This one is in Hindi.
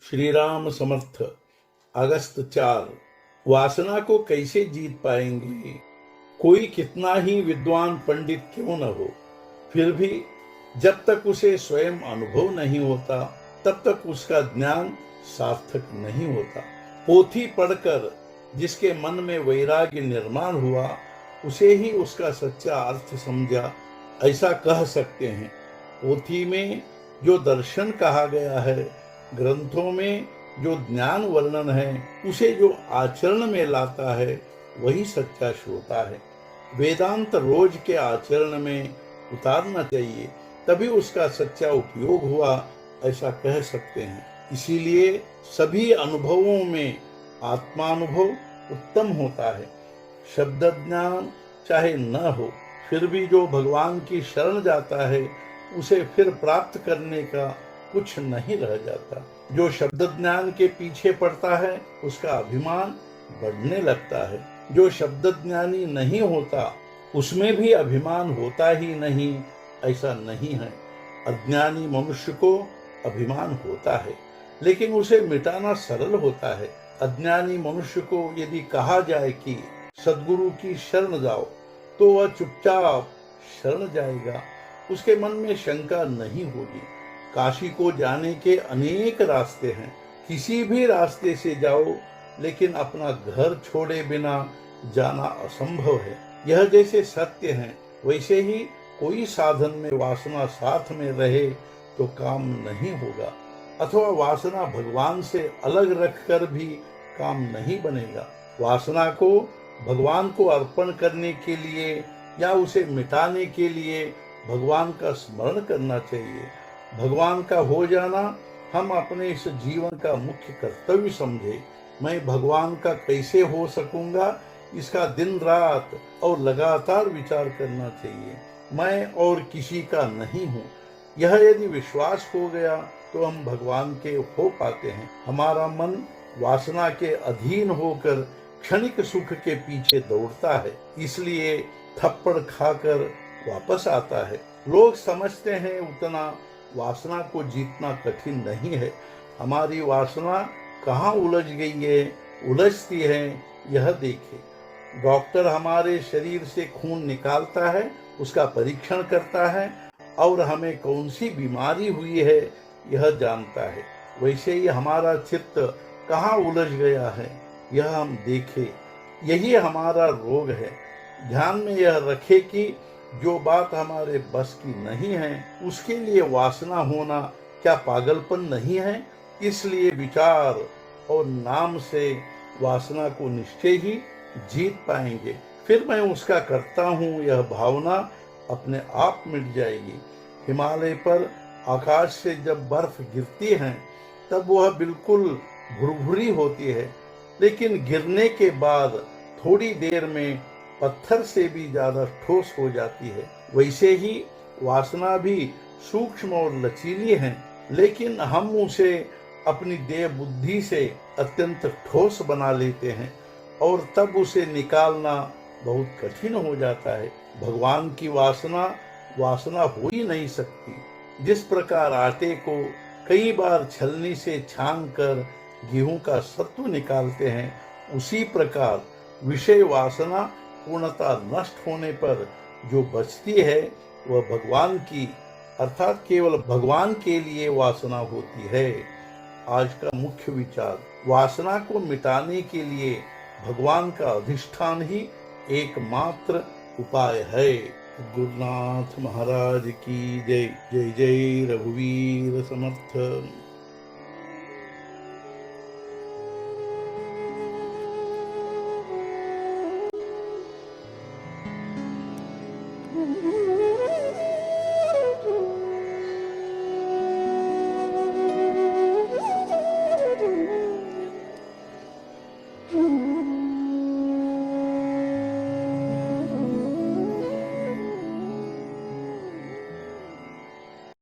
श्री राम समर्थ। अगस्त 4। वासना को कैसे जीत पाएंगे? कोई कितना ही विद्वान पंडित क्यों न हो, फिर भी जब तक उसे स्वयं अनुभव नहीं होता तब तक उसका ज्ञान सार्थक नहीं होता। पोथी पढ़कर जिसके मन में वैराग्य निर्माण हुआ, उसे ही उसका सच्चा अर्थ समझा, ऐसा कह सकते हैं। पोथी में जो दर्शन कहा गया है, ग्रंथों में जो ज्ञान वर्णन है, उसे जो आचरण में लाता है, वही सच्चा श्रोता है। वेदांत रोज के आचरण में उतारना चाहिए, तभी उसका सच्चा उपयोग हुआ, ऐसा कह सकते हैं। इसीलिए सभी अनुभवों में आत्मानुभव उत्तम होता है। शब्द ज्ञान चाहे न हो, फिर भी जो भगवान की शरण जाता है, उसे फिर प्राप्त करने का कुछ नहीं रह जाता। जो शब्द ज्ञान के पीछे पड़ता है, उसका अभिमान बढ़ने लगता है। जो शब्द ज्ञानी नहीं होता, उसमें भी अभिमान होता ही नहीं, ऐसा नहीं है। अज्ञानी मनुष्य को अभिमान होता है, लेकिन उसे मिटाना सरल होता है। अज्ञानी मनुष्य को यदि कहा जाए कि सद्गुरु की शरण जाओ, तो वह चुपचाप शरण जाएगा, उसके मन में शंका नहीं होगी। काशी को जाने के अनेक रास्ते हैं, किसी भी रास्ते से जाओ, लेकिन अपना घर छोड़े बिना जाना असंभव है। यह जैसे सत्य है, वैसे ही कोई साधन में वासना साथ में रहे तो काम नहीं होगा, अथवा वासना भगवान से अलग रखकर भी काम नहीं बनेगा। वासना को भगवान को अर्पण करने के लिए या उसे मिटाने के लिए भगवान का स्मरण करना चाहिए। भगवान का हो जाना हम अपने इस जीवन का मुख्य कर्तव्य समझे। मैं भगवान का कैसे हो सकूंगा, इसका दिन रात और लगातार विचार करना चाहिए। मैं और किसी का नहीं हूँ, यह यदि विश्वास हो गया तो हम भगवान के हो पाते हैं। हमारा मन वासना के अधीन होकर क्षणिक सुख के पीछे दौड़ता है, इसलिए थप्पड़ खाकर वापस आता है। लोग समझते हैं उतना वासना को जीतना कठिन नहीं है। हमारी वासना कहाँ उलझ गई है, उलझती है, यह देखें। डॉक्टर हमारे शरीर से खून निकालता है, उसका परीक्षण करता है और हमें कौन सी बीमारी हुई है यह जानता है। वैसे ही हमारा चित्त कहाँ उलझ गया है, यह हम देखें। यही हमारा रोग है। ध्यान में यह रखे कि जो बात हमारे बस की नहीं है, उसके लिए वासना होना क्या पागलपन नहीं है? इसलिए विचार और नाम से वासना को निश्चय ही जीत पाएंगे। फिर मैं उसका करता हूँ, यह भावना अपने आप मिट जाएगी। हिमालय पर आकाश से जब बर्फ गिरती है, तब वह बिल्कुल भुरभुरी होती है, लेकिन गिरने के बाद थोड़ी देर में पत्थर से भी ज्यादा ठोस हो जाती है। वैसे ही वासना भी सूक्ष्म और लचीली है, लेकिन हम उसे अपनी देह बुद्धि से अत्यंत ठोस बना लेते हैं और तब उसे निकालना बहुत कठिन हो जाता है। भगवान की वासना हो ही नहीं सकती। जिस प्रकार आटे को कई बार छलनी से छान कर गेहूं का सत्व निकालते हैं, उसी प्रकार विषय वासना पूर्णता नष्ट होने पर जो बचती है, वह भगवान की अर्थात केवल भगवान के लिए वासना होती है। आज का मुख्य विचार, वासना को मिटाने के लिए भगवान का अधिष्ठान ही एकमात्र उपाय है। गुरुनाथ महाराज की जय। जय जय रघुवीर समर्थ।